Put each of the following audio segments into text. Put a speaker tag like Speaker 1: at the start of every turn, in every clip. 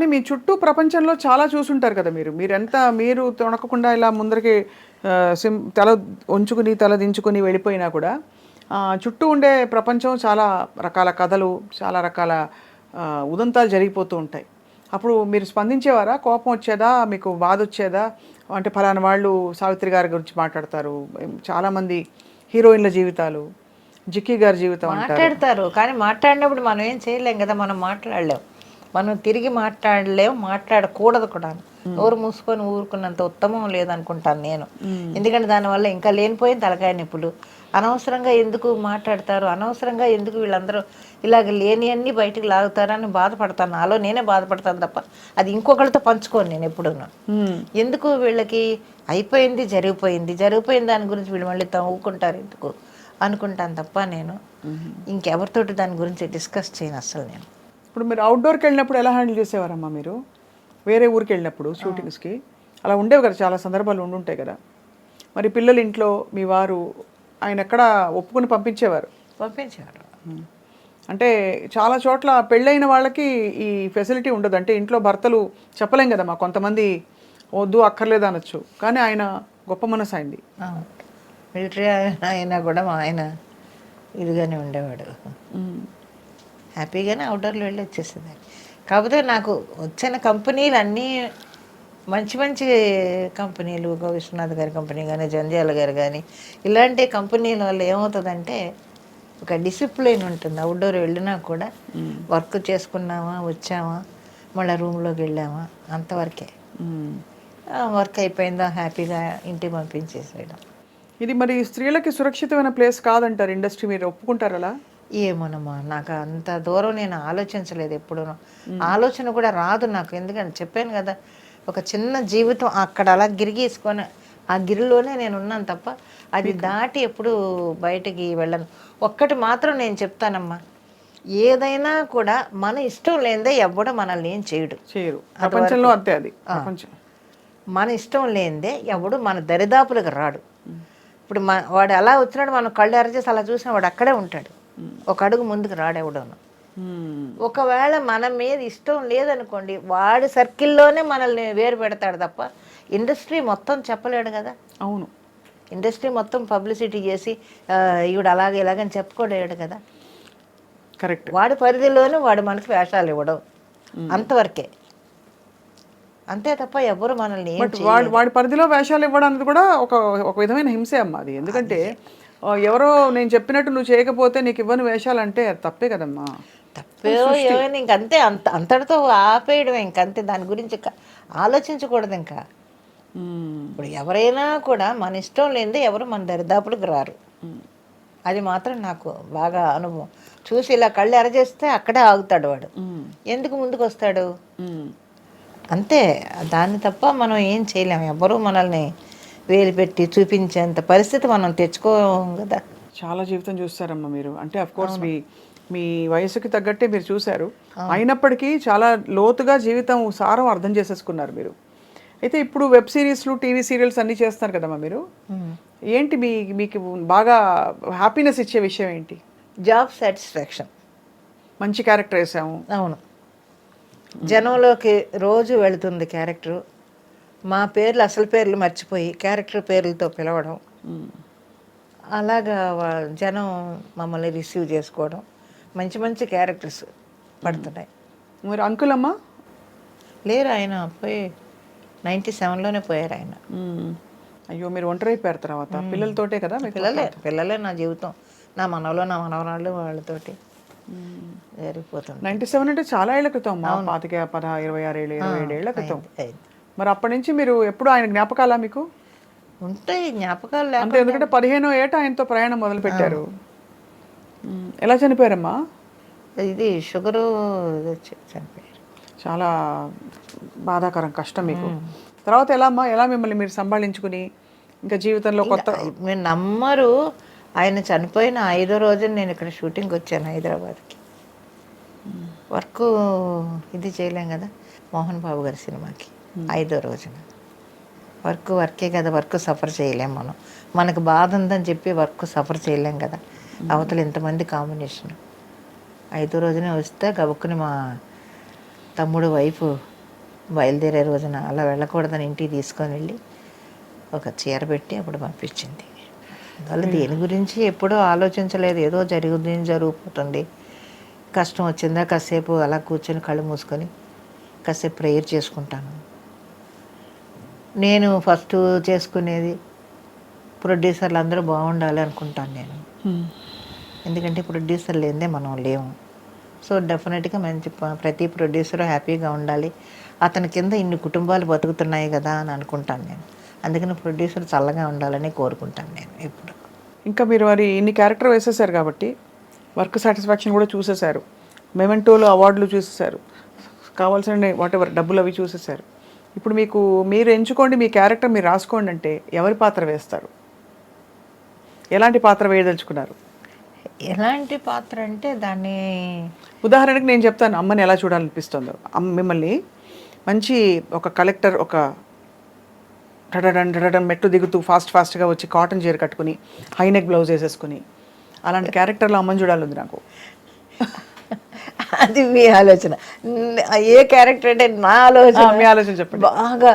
Speaker 1: కానీ మీ చుట్టూ ప్రపంచంలో చాలా చూసుంటారు కదా మీరు. మీరు తొణకకుండా ఇలా ముందరికి తల వంచుకుని, తల దించుకొని వెళ్ళిపోయినా కూడా చుట్టూ ఉండే ప్రపంచం చాలా రకాల కథలు, చాలా రకాల ఉదంతాలు జరిగిపోతూ ఉంటాయి. అప్పుడు మీరు స్పందించేవారా? కోపం వచ్చేదా? మీకు బాధొచ్చేదా? అంటే ఫలానా వాళ్ళు సావిత్రి గారి గురించి మాట్లాడతారు. చాలామంది హీరోయిన్‌ల జీవితాలు, జిక్కీ గారి జీవితం అంటారు.
Speaker 2: మాట్లాడతారు కానీ మాట్లాడినప్పుడు మనం ఏం చేయలేం కదా, మనం మాట్లాడలేం, మనం తిరిగి మాట్లాడలేం, మాట్లాడకూడదు కూడా. నోరు మూసుకొని ఊరుకున్నంత ఉత్తమం లేదనుకుంటాను నేను. ఎందుకంటే దానివల్ల ఇంకా లేనిపోయిన తలకాయ నొప్పులు. అనవసరంగా ఎందుకు మాట్లాడతారు, అనవసరంగా ఎందుకు వీళ్ళందరూ ఇలాగ లేని అన్నీ బయటికి లాగుతారని బాధపడతాను. నాలో నేనే బాధపడతాను తప్ప అది ఇంకొకరితో పంచుకోను నేను ఎప్పుడూను. ఎందుకు వీళ్ళకి అయిపోయింది, జరిగిపోయిన దాని గురించి వీళ్ళు మళ్ళీ తవ్వుకుంటారు ఎందుకు అనుకుంటాను తప్ప నేను ఇంకెవరితోటి దాని గురించి డిస్కస్ చేయను అసలు నేను.
Speaker 1: ఇప్పుడు మీరు అవుట్‌డోర్‌కి వెళ్ళినప్పుడు ఎలా హ్యాండిల్ చేసేవారమ్మా మీరు? వేరే ఊరికి వెళ్ళినప్పుడు షూటింగ్స్‌కి అలా ఉండేవి కదా, చాలా సందర్భాలు ఉండుంటాయి కదా. మరి పిల్లలు ఇంట్లో, మీ వారు ఆయన ఎక్కడ ఒప్పుకొని పంపించేవారు?
Speaker 2: పంపించేవారు.
Speaker 1: అంటే చాలా చోట్ల పెళ్ళైన వాళ్ళకి ఈ ఫెసిలిటీ ఉండదు. అంటే ఇంట్లో భర్తలు చెప్పలేం కదమ్మా, కొంతమంది వద్దు అక్కర్లేదు అనొచ్చు. కానీ ఆయన గొప్ప మనసు అయింది.
Speaker 2: మిలిటరీ అయినా కూడా మా ఆయన ఇదిగానే ఉండేవాడు, హ్యాపీగానే అవుట్డోర్లో వెళ్ళి వచ్చేసేదాన్ని. కాకపోతే నాకు వచ్చిన కంపెనీలు అన్నీ మంచి మంచి కంపెనీలు, విశ్వనాథ్ గారి కంపెనీ కానీ, జంధ్యాల గారు కానీ, ఇలాంటి కంపెనీల వల్ల ఏమవుతుందంటే ఒక డిసిప్లిన్ ఉంటుంది. అవుట్డోర్ వెళ్ళినా కూడా వర్క్ చేసుకున్నామా, వచ్చామా, మళ్ళీ రూమ్లోకి వెళ్ళామా, అంతవరకే. వర్క్ అయిపోయిందా హ్యాపీగా ఇంటికి పంపించేసేయడం.
Speaker 1: ఇది మరి స్త్రీలకి సురక్షితమైన ప్లేస్ కాదంటారు ఇండస్ట్రీ, మీరు ఒప్పుకుంటారు అలా?
Speaker 2: ఏమోనమ్మా, నాకు అంత దూరం నేను ఆలోచించలేదు ఎప్పుడూ. ఆలోచన కూడా రాదు నాకు. ఎందుకంటే చెప్పాను కదా, ఒక చిన్న జీవితం అక్కడ అలా గిరిగీసుకొని ఆ గిరిలోనే నేను ఉన్నాను తప్ప అది దాటి ఎప్పుడు బయటికి వెళ్ళను. ఒక్కటి మాత్రం నేను చెప్తానమ్మా, ఏదైనా కూడా మన ఇష్టం లేనిదే ఎవ్వడం మనల్ని ఏం చేయడు.
Speaker 1: ప్రపంచంలో అంతే, అది
Speaker 2: మన ఇష్టం లేనిదే ఎవడు మన దరిదాపులకు రాడు. ఇప్పుడు వాడు అలా వచ్చినాడు, మనం కళ్ళు ఎరచేసి అలా చూసిన వాడు అక్కడే ఉంటాడు, ఒక అడుగు ముందుకు రాడెవడను. ఒకవేళ మన మీద ఇష్టం లేదనుకోండి, వాడి సర్కిల్లోనే మనల్ని వేరు పెడతాడు తప్ప ఇండస్ట్రీ మొత్తం చెప్పలేడు కదా.
Speaker 1: అవును,
Speaker 2: ఇండస్ట్రీ మొత్తం పబ్లిసిటీ చేసి ఈవిడ అలాగే ఇలాగని చెప్పుకోలేడు కదా.
Speaker 1: కరెక్ట్.
Speaker 2: వాడి పరిధిలోనే వాడు మనకి వేషాలు ఇవ్వడం, అంతవరకే, అంతే తప్ప ఎవరు మనల్ని
Speaker 1: వాడి పరిధిలో వేషాలు ఇవ్వడానికి కూడా ఒక విధమైన హింసే అమ్మా అది. ఎందుకంటే ఎవరో నేను చెప్పినట్టు నువ్వు చేయకపోతే నీకు ఇవ్వని వేషాలు అంటే తప్పే కదమ్మా.
Speaker 2: తప్పే ఏమైనా ఇంకంతే, అంతటితో ఆపేయడం ఇంకంతే, దాని గురించి ఆలోచించకూడదు ఇంకా. ఇప్పుడు ఎవరైనా కూడా మన ఇష్టం లేనిదే ఎవరు మన దరిదాపులకు రారు. అది మాత్రం నాకు బాగా అనుభవం. చూసి ఇలా కళ్ళు ఎరచేస్తే అక్కడే ఆగుతాడు వాడు, ఎందుకు ముందుకు వస్తాడు, అంతే. దాన్ని తప్ప మనం ఏం చేయలేము. ఎవరు మనల్ని వేలు పెట్టి చూపించేంత పరిస్థితి మనం తెచ్చుకోం కదా.
Speaker 1: చాలా జీవితం చూస్తారమ్మా మీరు. అంటే అఫ్కోర్స్ మీ వయసుకి తగ్గట్టే మీరు చూశారు. అయినప్పటికీ చాలా లోతుగా జీవితం సారం అర్థం చేసేసుకున్నారు మీరు. అయితే ఇప్పుడు వెబ్ సిరీస్లు, టీవీ సీరియల్స్ అన్నీ చేస్తున్నారు కదమ్మా మీరు. ఏంటి మీకు బాగా హ్యాపీనెస్ ఇచ్చే విషయం ఏంటి?
Speaker 2: Job satisfaction.
Speaker 1: మంచి క్యారెక్టర్ వేసాము.
Speaker 2: అవును, జనంలోకి రోజు వెళుతుంది క్యారెక్టరు. మా పేర్లు, అసలు పేర్లు మర్చిపోయి క్యారెక్టర్ పేర్లతో పిలవడం, అలాగా జనం మమ్మల్ని రిసీవ్ చేసుకోవడం, మంచి మంచి క్యారెక్టర్స్ పడుతున్నాయి.
Speaker 1: మరి అంకుల్ అమ్మా
Speaker 2: లేరు, ఆయన పోయి 97లోనే పోయారు ఆయన.
Speaker 1: అయ్యో, మీరు ఒంటరి అయిపోయారు తర్వాత. పిల్లలతోటే కదా?
Speaker 2: పిల్లలే నా జీవితం, నా మనవలు, నా మనవరాళ్ళు, వాళ్ళతోటి జరిగిపోతుంది.
Speaker 1: 97 అంటే చాలా ఏళ్ల క్రితం అమ్మా. 25, 26, 27 ఏళ్ల క్రితం. మరి అప్పటి నుంచి మీరు ఎప్పుడు ఆయన జ్ఞాపకాలా మీకు?
Speaker 2: ఉంటాయి జ్ఞాపకాలు.
Speaker 1: అంటే ఎందుకంటే 15వ ఏట ఆయనతో ప్రయాణం మొదలు పెట్టారు. ఎలా చనిపోయారమ్మా?
Speaker 2: ఇది షుగరు చనిపోయారు.
Speaker 1: చాలా బాధాకరం, కష్టం మీకు. తర్వాత ఎలా మిమ్మల్ని మీరు సంభాళించుకుని ఇంకా జీవితంలో కొత్త?
Speaker 2: మీరు నమ్మరు, ఆయన చనిపోయిన 5వ రోజున నేను ఇక్కడ షూటింగ్కి వచ్చాను హైదరాబాద్కి. వర్క్ ఇది చేయలేం కదా, మోహన్ బాబు గారి సినిమాకి 5వ రోజున. వర్కే కదా, వర్క్ సఫర్ చేయలేం మనం. మనకు బాధ ఉందని చెప్పి వర్క్ సఫర్ చేయలేం కదా. అవతల ఇంతమంది కాంబినేషన్. 5వ రోజునే వస్తే గబుక్కుని మా తమ్ముడు వైఫ్ బయలుదేరే రోజున అలా వెళ్ళకూడదని ఇంటికి తీసుకొని వెళ్ళి ఒక చీర పెట్టి అప్పుడు పంపించింది. వాళ్ళు దేని గురించి ఎప్పుడూ ఆలోచించలేదు, ఏదో జరిగిపోతుంది. కష్టం వచ్చిందా కాసేపు అలా కూర్చొని కళ్ళు మూసుకొని కాసేపు ప్రేయర్ చేసుకుంటాను. నేను ఫస్ట్ చేసుకునేది ప్రొడ్యూసర్లు అందరూ బాగుండాలి అనుకుంటాను నేను. ఎందుకంటే ప్రొడ్యూసర్ లేదే మనం లేము. సో డెఫినెట్గా మంచి ప్రతి ప్రొడ్యూసరు హ్యాపీగా ఉండాలి, అతని కింద ఇన్ని కుటుంబాలు బతుకుతున్నాయి కదా అని అనుకుంటాను నేను. అందుకని ప్రొడ్యూసర్ చల్లగా ఉండాలని కోరుకుంటాను నేను ఇప్పుడు.
Speaker 1: ఇంకా మీరు మరి ఇన్ని క్యారెక్టర్ వేసేసారు కాబట్టి వర్క్ సాటిస్ఫాక్షన్ కూడా చూసేశారు, మెమెంటోలో అవార్డులు చూసేశారు, కావాల్సిన వాట్ ఎవర్ డబ్బులు అవి చూసేశారు. ఇప్పుడు మీరు ఎంచుకోండి, మీ క్యారెక్టర్ మీరు రాసుకోండి అంటే ఎవరి పాత్ర వేస్తారు? ఎలాంటి పాత్ర వేయదలుచుకున్నారు?
Speaker 2: ఎలాంటి పాత్ర అంటే దాన్ని
Speaker 1: ఉదాహరణకి నేను చెప్తాను, అమ్మని ఎలా చూడాలనిపిస్తుందో. మిమ్మల్ని మంచి ఒక కలెక్టర్, ఒక డడడన్ మెట్టు దిగుతూ ఫాస్ట్గా వచ్చి కాటన్ చీర కట్టుకుని హైనెక్ బ్లౌజ్ వేసేసుకుని అలాంటి క్యారెక్టర్లో అమ్మని చూడాలి నాకు.
Speaker 2: అది మీ ఆలోచన. ఏ క్యారెక్టర్ అంటే నా ఆలోచన.
Speaker 1: మీ ఆలోచన చెప్పండి.
Speaker 2: బాగా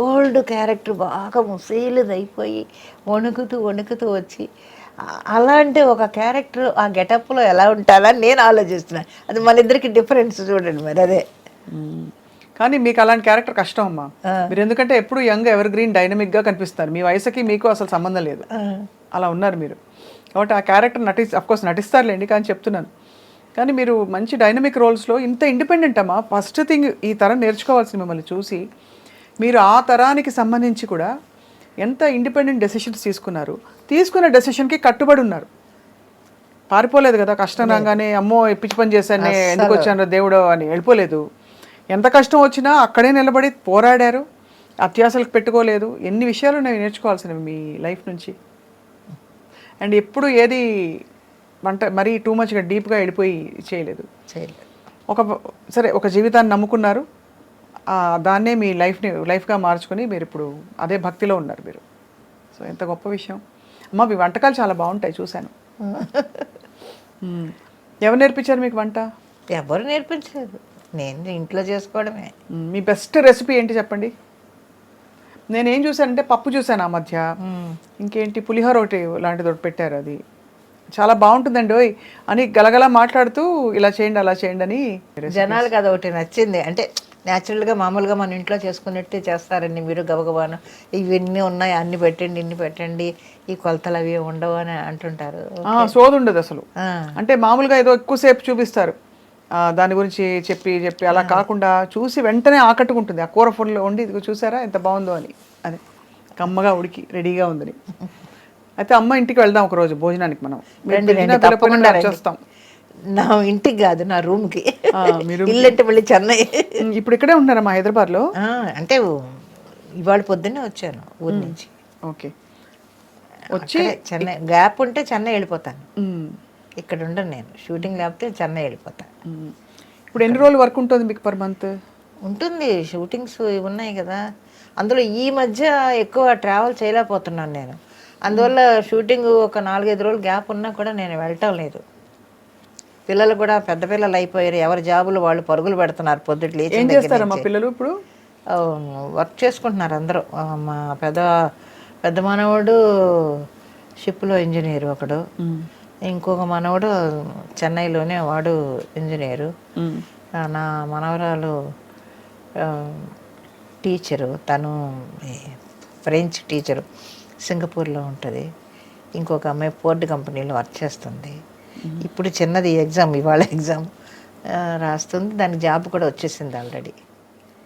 Speaker 2: ఓల్డ్ క్యారెక్టర్, బాగా ముసీలుది అయిపోయి వణుకుతూ వచ్చి అలాంటి ఒక క్యారెక్టర్ ఆ గెటప్లో ఎలా ఉంటారని నేను ఆలోచిస్తున్నాను. అది మన ఇద్దరికి డిఫరెన్స్ చూడండి మరి. అదే
Speaker 1: కానీ మీకు అలాంటి క్యారెక్టర్ కష్టం అమ్మా. మీరు ఎందుకంటే ఎప్పుడు యంగ్ ఎవర్ గ్రీన్ డైనమిక్గా కనిపిస్తారు. మీ వయసుకి మీకు అసలు సంబంధం లేదు, అలా ఉన్నారు మీరు. కాబట్టి ఆ క్యారెక్టర్ అఫ్కోర్స్ నటిస్తారులేండి, కానీ చెప్తున్నాను. కానీ మీరు మంచి డైనమిక్ రోల్స్లో ఇంత ఇండిపెండెంట్ అమ్మా. ఫస్ట్ థింగ్ ఈ తరం నేర్చుకోవాల్సింది మిమ్మల్ని చూసి, మీరు ఆ తరానికి సంబంధించి కూడా ఎంత ఇండిపెండెంట్ డెసిషన్స్ తీసుకున్న డెసిషన్కి కట్టుబడి ఉన్నారు. పారిపోలేదు కదా, కష్టం రాగానే అమ్మో పిచ్చి పని చేశానే ఎందుకు వచ్చాను దేవుడు అని వెళ్ళిపోలేదు. ఎంత కష్టం వచ్చినా అక్కడే నిలబడి పోరాడారు, అత్యాసలకు పెట్టుకోలేదు. ఎన్ని విషయాలు నేను నేర్చుకోవాల్సినవి మీ లైఫ్ నుంచి. అండ్ ఎప్పుడు ఏది మరీ టూ మచ్గా డీప్గా వెళ్ళిపోయి చేయలేదు. సరే, ఒక జీవితాన్ని నమ్ముకున్నారు, దాన్నే మీ లైఫ్గా మార్చుకొని మీరు ఇప్పుడు అదే భక్తిలో ఉన్నారు మీరు. సో ఎంత గొప్ప విషయం అమ్మ. మీ వంటకాలు చాలా బాగుంటాయి, చూశాను. ఎవరు నేర్పించారు మీకు వంట?
Speaker 2: ఎవరు నేర్పించలేదు, నేను ఇంట్లో చేసుకోవడమే.
Speaker 1: మీ బెస్ట్ రెసిపీ ఏంటి చెప్పండి? నేనేం చూశానంటే పప్పు చూశాను ఆ మధ్య, ఇంకేంటి పులిహోర ఒకటి లాంటిది ఒకటి పెట్టారు, అది చాలా బాగుంటుందండి ఓయ్ అని గలగల మాట్లాడుతూ ఇలా చేయండి అలా చేయండి అని.
Speaker 2: జనాలకు అది ఒకటి నచ్చింది. అంటే న్యాచురల్గా మామూలుగా మన ఇంట్లో చేసుకున్నట్టే చేస్తారండి మీరు, గబగబాను ఇవన్నీ ఉన్నాయి అన్ని పెట్టండి ఇన్ని పెట్టండి ఈ కొలతలు అవి ఉండవు అని అంటుంటారు.
Speaker 1: సోదు ఉండదు అసలు. అంటే మామూలుగా ఏదో ఎక్కువసేపు చూపిస్తారు దాని గురించి చెప్పి అలా కాకుండా చూసి వెంటనే ఆకట్టుకుంటుంది. ఆ కూర ఫుల్ వండి ఇది చూసారా ఎంత బాగుందో అని, అదే కమ్మగా ఉడికి రెడీగా ఉందని. అయితే అమ్మ ఇంటికి వెళ్దాం ఒకరోజు భోజనానికి. మనం వచ్చేస్తాం.
Speaker 2: నా ఇంటికి కాదు, నా రూమ్కి. ఇల్లంటే మళ్ళీ చెన్నై.
Speaker 1: ఇప్పుడు ఇక్కడే ఉన్నారమ్మా హైదరాబాద్లో?
Speaker 2: అంటే ఇవాళ పొద్దున్నే వచ్చాను ఊరి నుంచి.
Speaker 1: ఓకే, వచ్చి
Speaker 2: చెన్నై గ్యాప్ ఉంటే చెన్నై వెళ్ళిపోతాను. ఇక్కడ ఉండను నేను, షూటింగ్ లేకపోతే చెన్నై వెళ్ళిపోతాను.
Speaker 1: ఇప్పుడు ఎన్ని రోజులు వర్క్ ఉంటుంది మీకు పర్ మంత్?
Speaker 2: ఉంటుంది, షూటింగ్స్ ఉన్నాయి కదా. అందులో ఈ మధ్య ఎక్కువ ట్రావెల్ చేయలేకపోతున్నాను నేను. అందువల్ల షూటింగ్ ఒక 4-5 రోజులు గ్యాప్ ఉన్నా కూడా నేను వెళ్ళటం లేదు. పిల్లలు కూడా పెద్ద పిల్లలు అయిపోయారు, ఎవరి జాబులు వాళ్ళు పరుగులు పెడుతున్నారు. పొద్దుట్లు
Speaker 1: ఏం చేస్తారమ్మా పిల్లలు ఇప్పుడు?
Speaker 2: వర్క్ చేసుకుంటున్నారు అందరూ. మా పెద్ద మనవాడు షిప్లో ఇంజనీరు ఒకడు, ఇంకొక మనవడు చెన్నైలోనే వాడు ఇంజనీరు. నా మనవరాలు టీచరు, తను ఫ్రెంచ్ టీచరు, సింగపూర్లో ఉంటుంది. ఇంకొక అమ్మాయి పోర్ట్ కంపెనీలో వర్క్ చేస్తుంది. ఇప్పుడు చిన్నది ఎగ్జామ్, ఇవాళ ఎగ్జామ్ రాస్తుంది, దానికి జాబ్ కూడా వచ్చేసింది ఆల్రెడీ.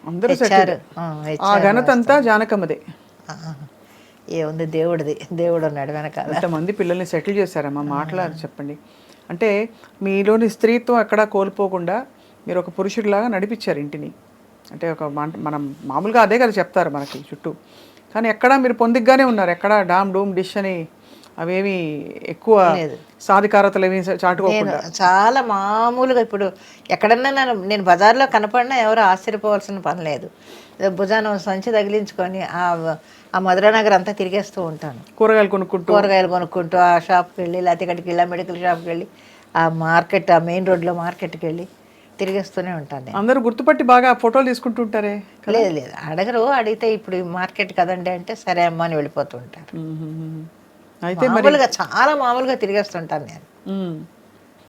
Speaker 1: అందరూ ఆ ఘనత అంతా జానకమ్మదే.
Speaker 2: ఏముంది, దేవుడు ఉన్నాడు వెనకాల.
Speaker 1: ఎంతమంది పిల్లల్ని సెటిల్ చేశారమ్మా, మాట్లాడారు చెప్పండి. అంటే మీలోని స్త్రీత్వం ఎక్కడా కోల్పోకుండా మీరు ఒక పురుషుడిలాగా నడిపించారు ఇంటిని. అంటే మనం మామూలుగా అదే కదా చెప్తారు మనకి చుట్టూ, కానీ ఎక్కడా మీరు పొందిగ్గానే ఉన్నారు. ఎక్కడా డామ్ డూమ్ డిష్ అని అవేమి ఎక్కువ సాధికారతలు ఏమి చాటుకోకుండా
Speaker 2: చాలా మామూలుగా. ఇప్పుడు ఎక్కడన్నా నేను బజార్లో కనపడినా ఎవరు ఆశ్చర్యపోవాల్సిన పని లేదు. భుజాన సంచి తగిలించుకొని ఆ మధురానగర్ అంతా తిరిగేస్తూ ఉంటాను.
Speaker 1: కూరగాయలు
Speaker 2: కొనుక్కుంటూ ఆ షాప్కి వెళ్ళి, లేకపోతే ఇక్కడికి వెళ్ళి, మెడికల్ షాప్కి వెళ్ళి, ఆ మార్కెట్, ఆ మెయిన్ రోడ్లో మార్కెట్కి వెళ్ళి తిరిగేస్తూనే ఉంటాను నేను.
Speaker 1: అందరూ గుర్తుపట్టి బాగా ఫోటోలు తీసుకుంటూ ఉంటారే.
Speaker 2: లేదు లేదు, అడగరు. అడిగితే ఇప్పుడు మార్కెట్ కదండి అంటే సరే అమ్మా అని వెళ్ళిపోతూ ఉంటారు.
Speaker 1: అయితే
Speaker 2: మామూలుగా చాలా మామూలుగా తిరిగేస్తుంటాను నేను.